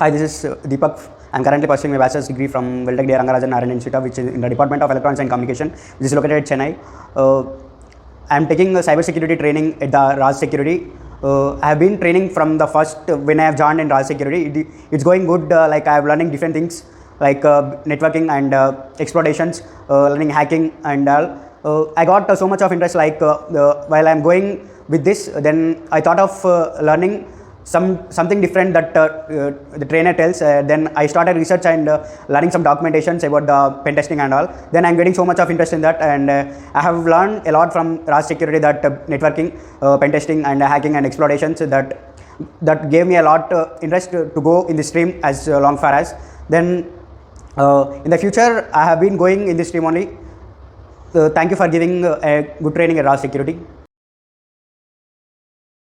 Hi, this is Deepak. I'm currently pursuing my bachelor's degree from Veltech D. Rangarajan R&D Institute, which is in the Department of Electronics and Communication, which is located at Chennai. I'm taking cybersecurity training at the Razz Security. I have been training from the first when I have joined in Razz Security. It's going good. Like I am learning different things like networking and exploitations, learning hacking and all. I got so much of interest. Like while I'm going with this, then I thought of learning something different that the trainer tells. Then I started research and learning some documentations about the pen testing and all. Then I'm getting so much of interest in that, and I have learned a lot from Razz Security, that networking, pen testing and hacking and exploitations, that gave me a lot interest to go in this stream as long far as. Then in the future I have been going in this stream only. Thank you for giving a good training at Razz Security.